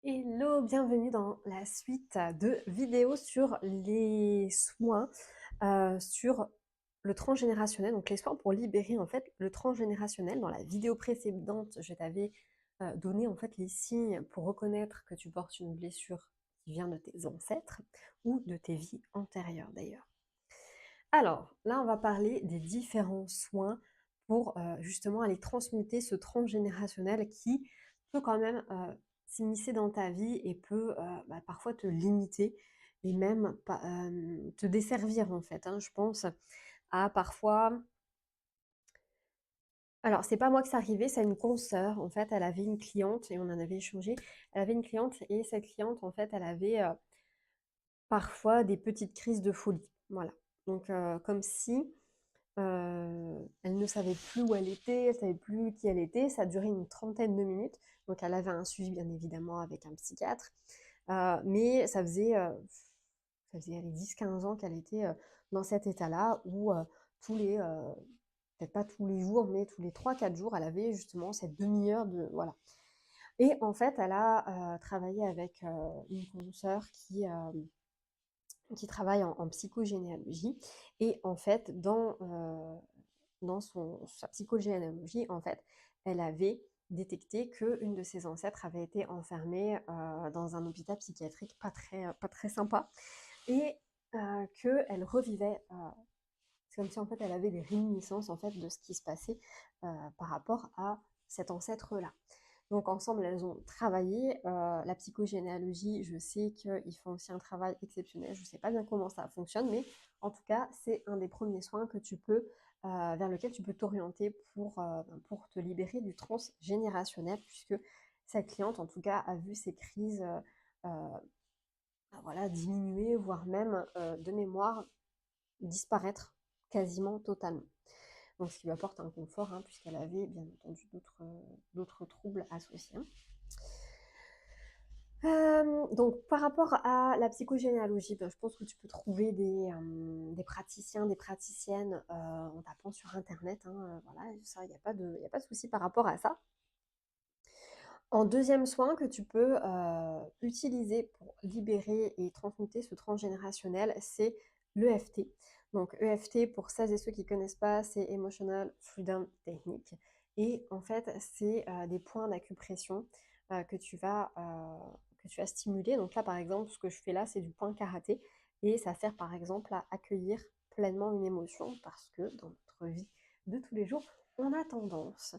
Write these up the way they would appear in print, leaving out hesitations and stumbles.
Hello, bienvenue dans la suite de vidéos sur les soins, sur le transgénérationnel, donc les soins pour libérer en fait le transgénérationnel. Dans la vidéo précédente, je t'avais donné en fait les signes pour reconnaître que tu portes une blessure qui vient de tes ancêtres ou de tes vies antérieures d'ailleurs. Alors, là, on va parler des différents soins pour justement aller transmuter ce transgénérationnel qui peut quand même s'immiscer dans ta vie et peut parfois te limiter et même te desservir en fait, hein. Je pense à parfois... Alors, c'est pas moi que ça arrivait, c'est une consoeur. En fait, elle avait une cliente et on en avait échangé. Elle avait une cliente et cette cliente, en fait, elle avait parfois des petites crises de folie. Voilà. Donc, comme si elle ne savait plus où elle était, elle savait plus qui elle était. Ça a duré une trentaine de minutes. Donc elle avait un suivi bien évidemment avec un psychiatre. Mais ça faisait allez, 10-15 ans qu'elle était dans cet état-là où tous les, peut-être pas tous les jours, mais tous les 3-4 jours, elle avait justement cette demi-heure de... Voilà. Et en fait, elle a travaillé avec une consoeur qui travaille en psychogénéalogie. Et en fait, dans sa psychogénéalogie, en fait, elle avait détecté qu'une de ses ancêtres avait été enfermée dans un hôpital psychiatrique pas très sympa et qu'elle revivait. C'est comme si en fait elle avait des réminiscences en fait de ce qui se passait par rapport à cet ancêtre-là. Donc ensemble, elles ont travaillé. La psychogénéalogie, je sais qu'ils font aussi un travail exceptionnel. Je ne sais pas bien comment ça fonctionne, mais en tout cas, c'est un des premiers soins que tu peux, vers lequel tu peux t'orienter pour te libérer du transgénérationnel, puisque cette cliente, en tout cas, a vu ses crises voilà, diminuer, voire même de mémoire disparaître quasiment totalement. Donc, ce qui lui apporte un confort, hein, puisqu'elle avait bien entendu d'autres troubles associés. Donc, par rapport à la psychogénéalogie, je pense que tu peux trouver des praticiens, des praticiennes en tapant sur Internet, hein, voilà, ça, il n'y a pas de, y a pas de souci par rapport à ça. En deuxième soin que tu peux utiliser pour libérer et transmuter ce transgénérationnel, c'est l'EFT. Donc EFT, pour celles et ceux qui ne connaissent pas, c'est Emotional Freedom Technique. Et en fait, c'est des points d'acupression que tu vas stimuler. Donc là, par exemple, ce que je fais là, c'est du point karaté. Et ça sert par exemple à accueillir pleinement une émotion parce que dans notre vie de tous les jours, on a tendance,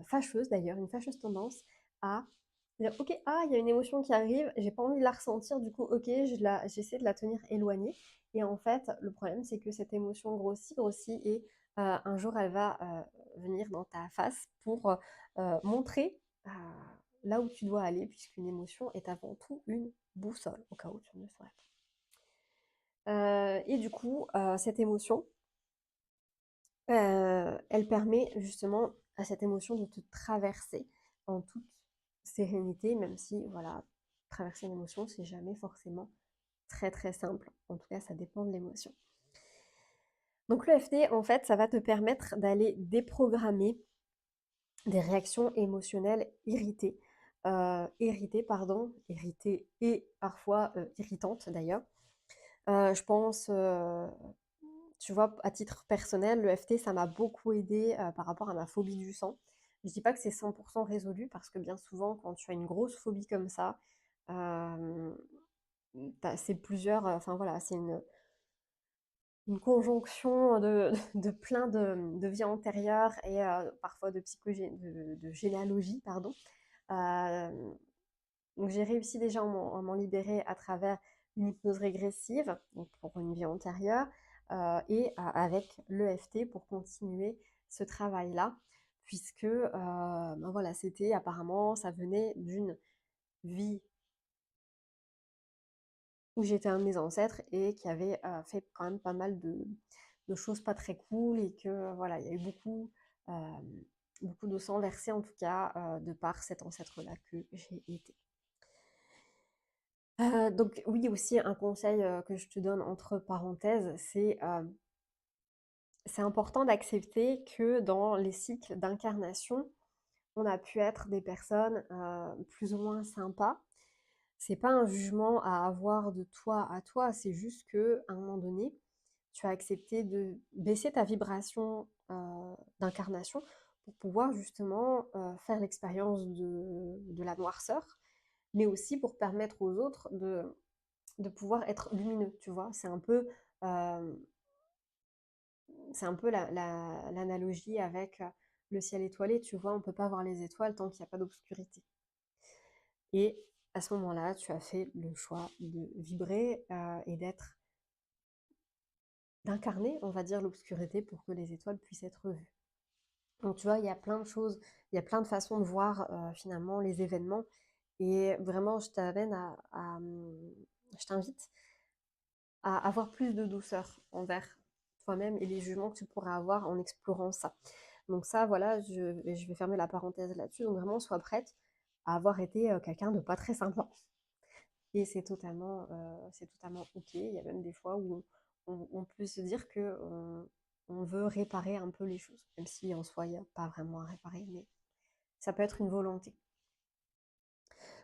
fâcheuse d'ailleurs, une fâcheuse tendance à dire ok, ah, il y a une émotion qui arrive, j'ai pas envie de la ressentir, du coup, ok, j'essaie de la tenir éloignée. Et en fait, le problème, c'est que cette émotion grossit, et un jour, elle va venir dans ta face pour montrer là où tu dois aller, puisqu'une émotion est avant tout une boussole, au cas où tu ne le saurais pas. Et du coup, cette émotion, elle permet justement à cette émotion de te traverser en toute sérénité, même si, voilà, traverser une émotion, c'est jamais forcément très très simple. En tout cas, ça dépend de l'émotion. Donc l'EFT, en fait, ça va te permettre d'aller déprogrammer des réactions émotionnelles irritées et parfois irritantes d'ailleurs. Je pense, tu vois, à titre personnel, l'EFT, ça m'a beaucoup aidé par rapport à ma phobie du sang. Je dis pas que c'est 100% résolu parce que bien souvent, quand tu as une grosse phobie comme ça, euh, c'est plusieurs, enfin voilà, c'est une conjonction de plein de vies antérieures et parfois de généalogie, pardon. Euh, donc j'ai réussi déjà à m'en libérer à travers une hypnose régressive, donc pour une vie antérieure, et avec l'EFT pour continuer ce travail-là, puisque ben voilà, c'était apparemment, ça venait d'une vie où j'étais un de mes ancêtres et qui avait fait quand même pas mal de choses pas très cool et que voilà, il y a eu euh, beaucoup de sang versé en tout cas de par cet ancêtre-là que j'ai été. Donc oui, aussi un conseil que je te donne entre parenthèses, c'est important d'accepter que dans les cycles d'incarnation, on a pu être des personnes plus ou moins sympas, C'est pas un jugement à avoir de toi à toi, c'est juste que à un moment donné, tu as accepté de baisser ta vibration, d'incarnation pour pouvoir justement, faire l'expérience de la noirceur, mais aussi pour permettre aux autres de pouvoir être lumineux, tu vois? Hem, c'est un peu l'analogie avec, le ciel étoilé, tu vois? On peut pas voir les étoiles tant qu'il y a pas d'obscurité et à ce moment-là, tu as fait le choix de vibrer, et d'incarner, on va dire, l'obscurité pour que les étoiles puissent être vues. Donc tu vois, il y a plein de choses, il y a plein de façons de voir, finalement les événements et vraiment je t'invite à avoir plus de douceur envers toi-même et les jugements que tu pourrais avoir en explorant ça. Donc ça, voilà, je vais fermer la parenthèse là-dessus. Donc vraiment, sois prête à avoir été quelqu'un de pas très sympa. Et c'est totalement OK. Il y a même des fois où on peut se dire que on veut réparer un peu les choses, même si en soi, il n'y a pas vraiment à réparer, mais ça peut être une volonté.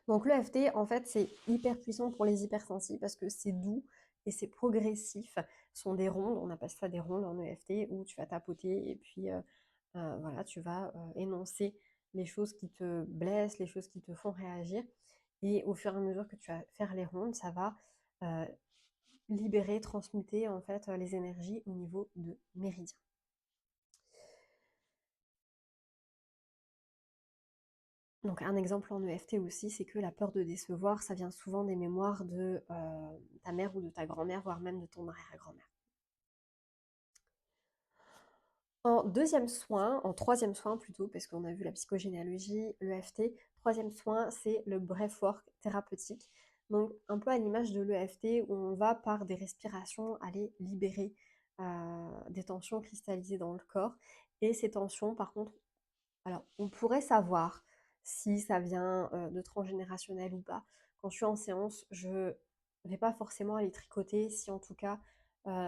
Donc l'EFT, en fait, c'est hyper puissant pour les hypersensibles parce que c'est doux et c'est progressif. Ce sont des rondes, on appelle ça des rondes en EFT, où tu vas tapoter et puis voilà, tu vas énoncer les choses qui te blessent, les choses qui te font réagir. Et au fur et à mesure que tu vas faire les rondes, ça va euh, libérer, transmuter en fait les énergies au niveau de méridien. Donc un exemple en EFT aussi, c'est que la peur de décevoir, ça vient souvent des mémoires de ta mère ou de ta grand-mère, voire même de ton arrière-grand-mère. En deuxième soin, en troisième soin plutôt, parce qu'on a vu la psychogénéalogie, l'EFT, troisième soin, c'est le breathwork thérapeutique. Donc un peu à l'image de l'EFT, où on va par des respirations aller libérer des tensions cristallisées dans le corps. Et ces tensions, par contre, alors on pourrait savoir si ça vient de transgénérationnel ou pas. Quand je suis en séance, je vais pas forcément aller tricoter si en tout cas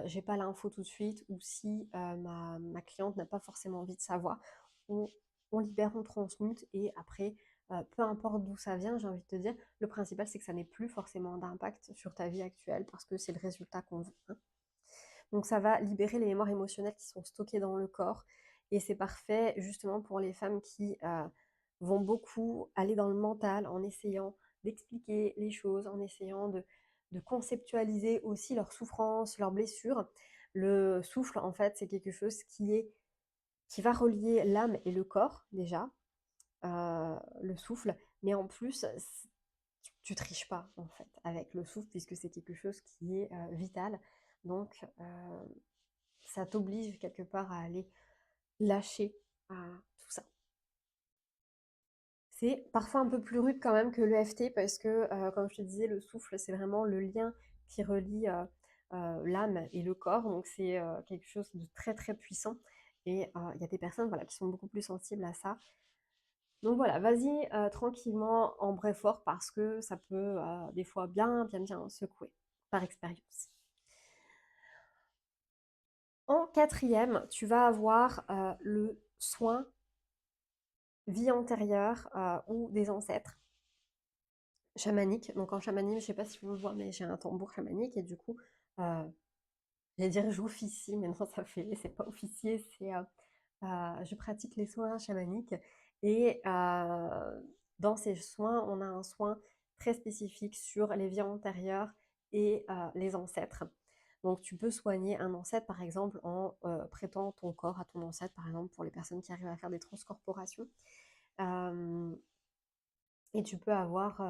j'ai pas l'info tout de suite ou si ma cliente n'a pas forcément envie de savoir. On, on libère, on transmute et après, peu importe d'où ça vient, j'ai envie de te dire, le principal c'est que ça n'ait plus forcément d'impact sur ta vie actuelle parce que c'est le résultat qu'on veut, hein. Donc ça va libérer les mémoires émotionnelles qui sont stockées dans le corps. Et c'est parfait justement pour les femmes qui vont beaucoup aller dans le mental en essayant d'expliquer les choses, en essayant de conceptualiser aussi leurs souffrances, leurs blessures. Le souffle, en fait, c'est quelque chose qui va relier l'âme et le corps déjà, le souffle, mais en plus, tu triches pas en fait avec le souffle puisque c'est quelque chose qui est vital. Donc, ça t'oblige quelque part à aller lâcher tout ça. C'est parfois un peu plus rude quand même que l'EFT parce que, comme je te disais, le souffle, c'est vraiment le lien qui relie l'âme et le corps. Donc, c'est quelque chose de très très puissant. Et il y a des personnes voilà, qui sont beaucoup plus sensibles à ça. Donc voilà, vas-y tranquillement en vrai fort parce que ça peut des fois bien secouer par expérience. En quatrième, tu vas avoir le soin vie antérieure ou des ancêtres chamaniques. Donc en chamanisme, je sais pas si vous le voyez, mais j'ai un tambour chamanique et du coup, euh, j'allais dire j'officie, mais non, c'est pas officier, je pratique les soins chamaniques et dans ces soins, on a un soin très spécifique sur les vies antérieures et les ancêtres. Donc tu peux soigner un ancêtre par exemple en prêtant ton corps à ton ancêtre, par exemple pour les personnes qui arrivent à faire des transcorporations. Euh, et tu peux avoir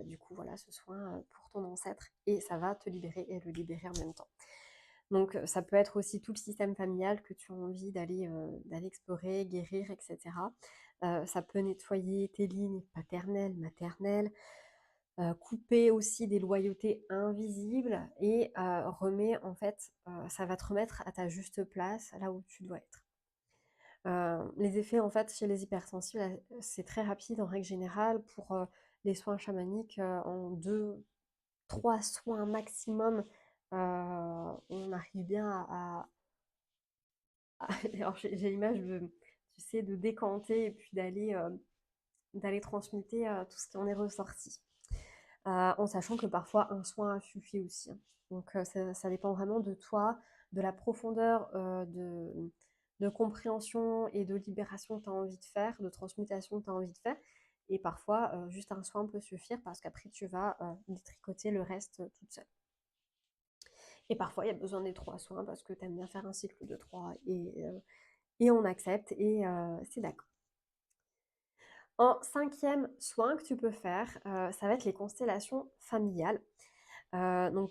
du coup voilà ce soin pour ton ancêtre et ça va te libérer et le libérer en même temps. Donc ça peut être aussi tout le système familial que tu as envie d'aller explorer, guérir, etc. Ça peut nettoyer tes lignes paternelles, maternelles, couper aussi des loyautés invisibles et ça va te remettre à ta juste place, là où tu dois être. Les effets en fait chez les hypersensibles, c'est très rapide en règle générale. Pour les soins chamaniques, en 2, 3 soins maximum, on arrive bien alors j'ai l'image de, tu sais, de décanter et puis d'aller transmuter tout ce qui en est ressorti. en sachant que parfois un soin suffit aussi, hein. Donc ça dépend vraiment de toi, de la profondeur, de compréhension et de libération que tu as envie de faire, de transmutation que tu as envie de faire et parfois, juste un soin peut suffire parce qu'après tu vas, détricoter le reste, toute seule. Et parfois il y a besoin des 3 soins parce que tu aimes bien faire un cycle de 3 et on accepte et c'est d'accord. En 5e soin que tu peux faire, ça va être les constellations familiales. Donc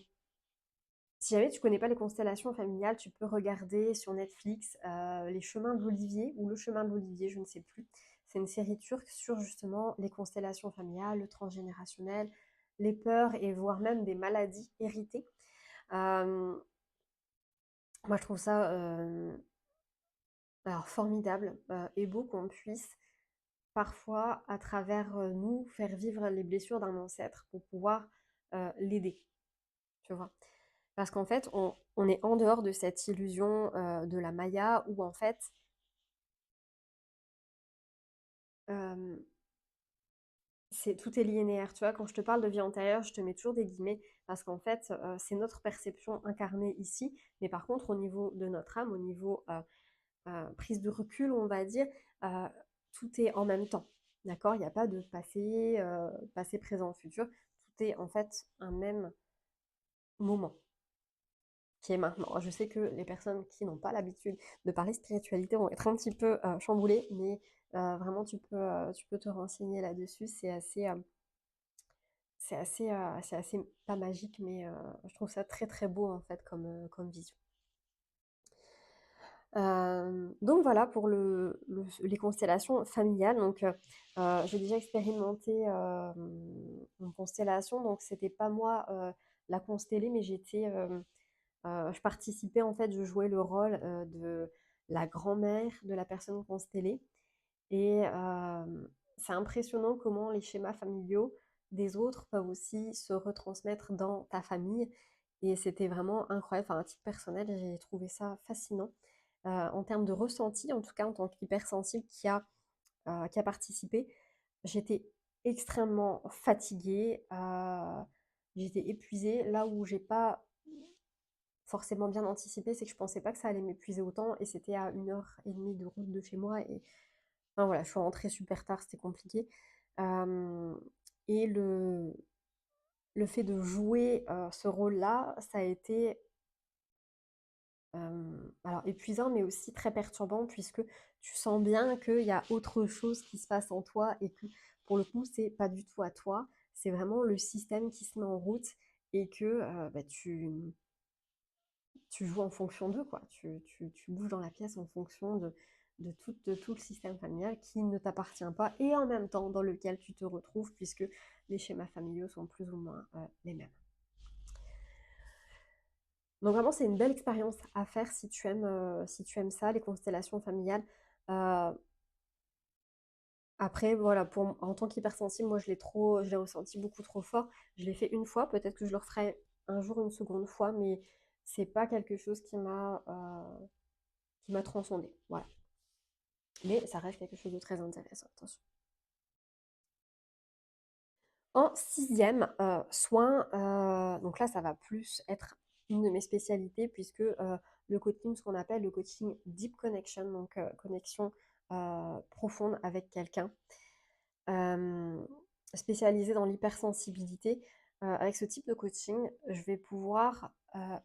si jamais tu connais pas les constellations familiales, tu peux regarder sur Netflix, Les Chemins de l'Olivier ou Le Chemin de l'Olivier, je ne sais plus. C'est une série turque sur justement les constellations familiales, le transgénérationnel, les peurs et voire même des maladies héritées. Hem, Moi je trouve ça, alors formidable, et beau qu'on puisse parfois à travers, nous, faire vivre les blessures d'un ancêtre pour pouvoir, l'aider, tu vois? Parce qu'en fait, on est en dehors de cette illusion, de la Maya où en fait, hem, tout est linéaire, tu vois? Quand je te parle de vie antérieure, je te mets toujours des guillemets parce qu'en fait, c'est notre perception incarnée ici, mais par contre au niveau de notre âme, au niveau, prise de recul, on va dire, heu, tout est en même temps, d'accord? Il y a pas de passé, passé, présent, futur. Tout est en fait un même moment. Qui est maintenant. Je sais que les personnes qui n'ont pas l'habitude de parler spiritualité vont être un petit peu chamboulées, mais vraiment tu peux te renseigner là-dessus. C'est assez pas magique, mais je trouve ça très très beau en fait comme vision. Donc voilà pour les constellations familiales. Donc j'ai déjà expérimenté une constellation, donc c'était pas moi la constellée, mais je participais en fait, je jouais le rôle, de la grand-mère de la personne constellée et c'est impressionnant comment les schémas familiaux des autres peuvent aussi se retransmettre dans ta famille et c'était vraiment incroyable. Enfin, à titre personnel, j'ai trouvé ça fascinant, en termes de ressenti, en tout cas en tant qu'hypersensible qui a participé. J'étais extrêmement fatiguée, j'étais épuisée. Là où j'ai pas forcément bien anticipé, c'est que je pensais pas que ça allait m'épuiser autant et c'était à 1 heure et demie de route de chez moi et enfin voilà, je suis rentrée super tard, c'était compliqué. Hem et le fait de jouer, ce rôle-là, ça a été, alors épuisant, mais aussi très perturbant puisque tu sens bien qu'il y a autre chose qui se passe en toi et que pour le coup, c'est pas du tout à toi. C'est vraiment le système qui se met en route et que, bah, tu joues en fonction d'eux, quoi. Tu bouges dans la pièce en fonction de tout le système familial qui ne t'appartient pas et en même temps dans lequel tu te retrouves puisque les schémas familiaux sont plus ou moins les mêmes. Donc vraiment, c'est une belle expérience à faire si tu aimes ça, les constellations familiales. Euh, Après, voilà, en tant qu'hypersensible, moi je l'ai ressenti beaucoup trop fort. Je l'ai fait une fois, peut-être que je le referai un jour une seconde fois, mais c'est pas quelque chose qui m'a transcendée. Voilà. Mais ça reste quelque chose de très intéressant, attention. En 6e soin, donc là, ça va plus être une de mes spécialités puisque le coaching, ce qu'on appelle le coaching deep connection, donc connexion profonde avec quelqu'un, euh, spécialisé dans l'hypersensibilité. Avec ce type de coaching, je vais pouvoir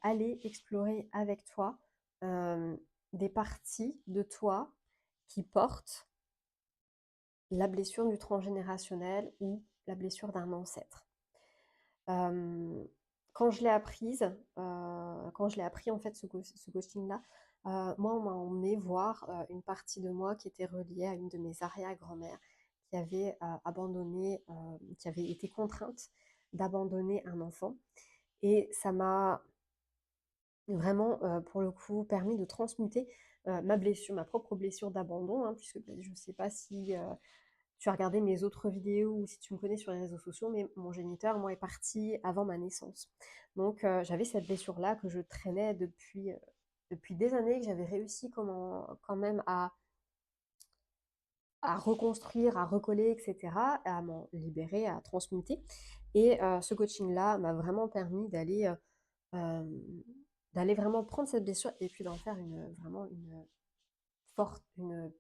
aller explorer avec toi euh, des parties de toi qui portent la blessure du transgénérationnel ou la blessure d'un ancêtre. Euh, Quand je l'ai apprise, quand je l'ai appris en fait ce coaching-là, moi on m'a emmené voir une partie de moi qui était reliée à une de mes arrière-grand-mères qui avait abandonné, qui avait été contrainte d'abandonner un enfant. Et ça m'a vraiment, pour le coup, permis de transmuter ma blessure, ma propre blessure d'abandon, hein, puisque bah, je ne sais pas si tu as regardé mes autres vidéos ou si tu me connais sur les réseaux sociaux, mais mon géniteur, moi, est parti avant ma naissance. Donc, j'avais cette blessure-là que je traînais depuis des années, que j'avais réussi quand même à reconstruire, à recoller, et cetera, à m'en libérer, à transmuter. Et ce coaching-là m'a vraiment permis hem, d'aller vraiment prendre cette blessure et puis d'en faire vraiment une forte une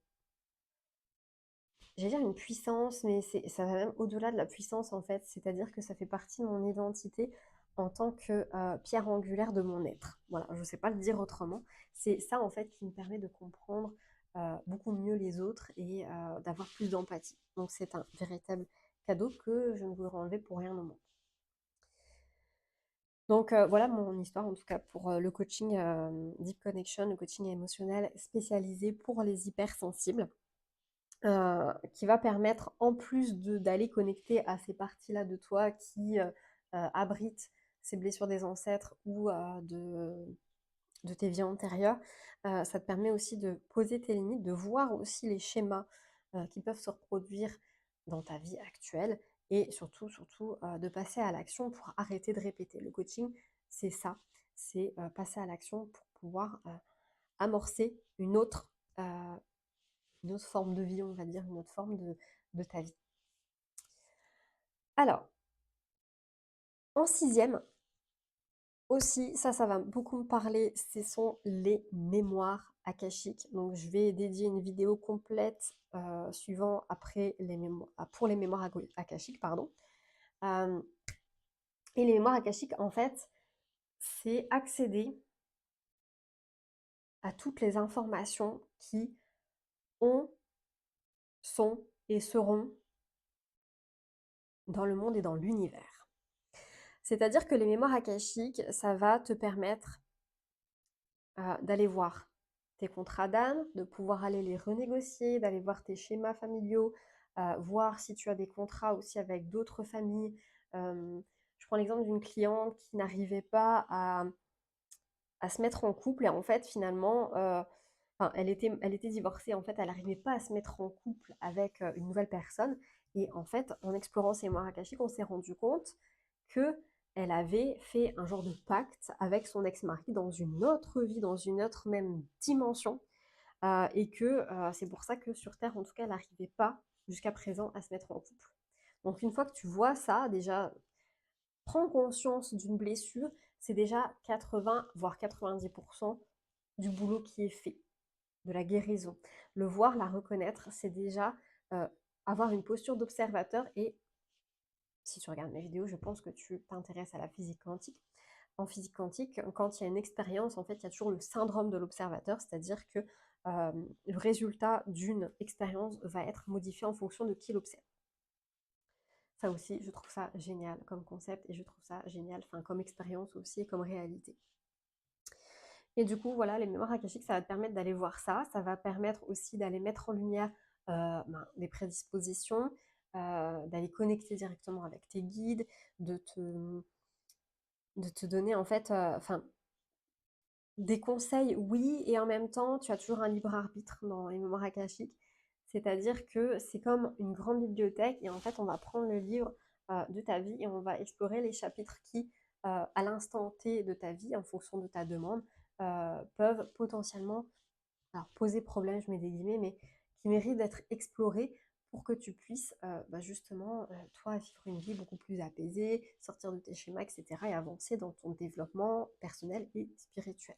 j'allais dire une puissance, mais ça va même au-delà de la puissance, en fait. C'est-à-dire que ça fait partie de mon identité en tant que, pierre angulaire de mon être. Voilà, je ne sais pas le dire autrement. C'est ça, en fait, qui me permet de comprendre, beaucoup mieux les autres et d'avoir plus d'empathie. Donc c'est un véritable cadeau que je ne voudrais enlever pour rien au monde. Donc voilà mon histoire, en tout cas pour, le coaching, Deep Connection, le coaching émotionnel spécialisé pour les hypersensibles. Qui va permettre, en plus d'aller connecter à ces parties-là de toi qui abritent ces blessures des ancêtres ou de tes vies antérieures, ça te permet aussi de poser tes limites, de voir aussi les schémas qui peuvent se reproduire dans ta vie actuelle et surtout de passer à l'action pour arrêter de répéter. Le coaching, c'est ça, c'est passer à l'action pour pouvoir amorcer euh, une autre forme de vie, on va dire, une autre forme de ta vie. Alors, en sixième, aussi, ça va beaucoup me parler, ce sont les mémoires akashiques. Donc, je vais dédier une vidéo complète suivant après pour les mémoires akashiques, pardon. Euh, et les mémoires akashiques, en fait, c'est accéder à toutes les informations qui ont, sont et seront dans le monde et dans l'univers. C'est-à-dire que les mémoires akashiques, ça va te permettre d'aller voir tes contrats d'âme, de pouvoir aller les renégocier, d'aller voir tes schémas familiaux, voir si tu as des contrats aussi avec d'autres familles. Je prends l'exemple d'une cliente qui n'arrivait pas à se mettre en couple et en fait finalement, enfin, elle était divorcée, en fait elle n'arrivait pas à se mettre en couple avec une nouvelle personne et en fait en explorant ses mémoires akashiques on s'est rendu compte que elle avait fait un genre de pacte avec son ex-mari dans une autre vie, dans une autre même dimension, et que c'est pour ça que sur Terre, en tout cas, elle n'arrivait pas jusqu'à présent à se mettre en couple. Donc une fois que tu vois ça, déjà, prends conscience d'une blessure, c'est déjà 80 voire 90% du boulot qui est fait, de la guérison. Le voir, la reconnaître, c'est déjà avoir une posture d'observateur et si tu regardes mes vidéos, je pense que tu t'intéresses à la physique quantique. En physique quantique, quand il y a une expérience, en fait, il y a toujours le syndrome de l'observateur, c'est-à-dire que le résultat d'une expérience va être modifié en fonction de qui l'observe. Ça aussi, je trouve ça génial comme concept et je trouve ça génial, enfin, comme expérience aussi et comme réalité. Et du coup, voilà, les mémoires akashiques, ça va te permettre d'aller voir ça. Ça va permettre aussi d'aller mettre en lumière des prédispositions, d'aller connecter directement avec tes guides, de te, de te donner en fait, enfin, des conseils, oui, et en même temps, tu as toujours un libre arbitre dans les mémoires akashiques. C'est-à-dire que c'est comme une grande bibliothèque et en fait, on va prendre le livre de ta vie et on va explorer les chapitres qui, à l'instant T de ta vie, en fonction de ta demande, peuvent potentiellement alors poser problème, je mets des guillemets, mais qui méritent d'être explorés pour que tu puisses justement, toi, vivre une vie beaucoup plus apaisée, sortir de tes schémas, etc. et avancer dans ton développement personnel et spirituel.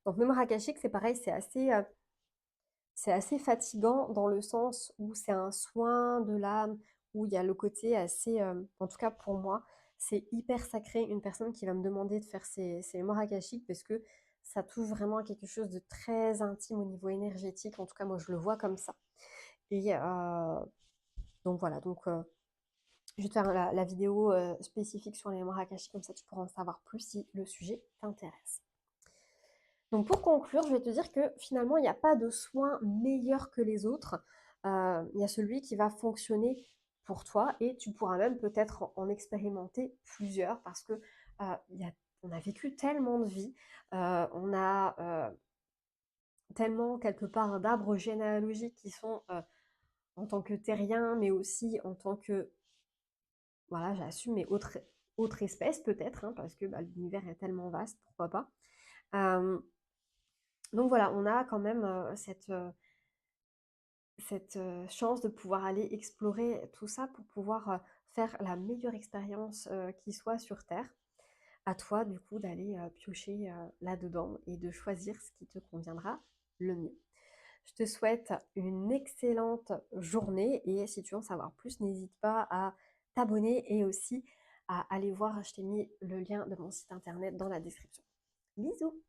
Donc mémoire akashique, c'est pareil, c'est assez fatigant dans le sens où c'est un soin de l'âme, où il y a le côté assez, en tout cas pour moi, c'est hyper sacré une personne qui va me demander de faire ses mémoires akashiques parce que ça touche vraiment à quelque chose de très intime au niveau énergétique. En tout cas, moi, je le vois comme ça. Et donc voilà, je vais te faire la vidéo spécifique sur les mémoires akashiques, comme ça tu pourras en savoir plus si le sujet t'intéresse. Donc pour conclure, je vais te dire que finalement, il n'y a pas de soin meilleur que les autres. Il y a celui qui va fonctionner pour toi et tu pourras même peut-être en expérimenter plusieurs parce que on a vécu tellement de vies, on a tellement quelque part d'arbres généalogiques qui sont en tant que terriens, mais aussi en tant que, voilà, j'assume, mais autre espèce peut-être, hein, parce que l'univers est tellement vaste, pourquoi pas. Euh, donc voilà, on a quand même cette, chance de pouvoir aller explorer tout ça pour pouvoir, faire la meilleure expérience, qui soit sur terre. À toi du coup d'aller, piocher, là-dedans et de choisir ce qui te conviendra le mieux. Je te souhaite une excellente journée et si tu veux en savoir plus, n'hésite pas à t'abonner et aussi à aller voir, je t'ai mis le lien de mon site internet dans la description. Bisous!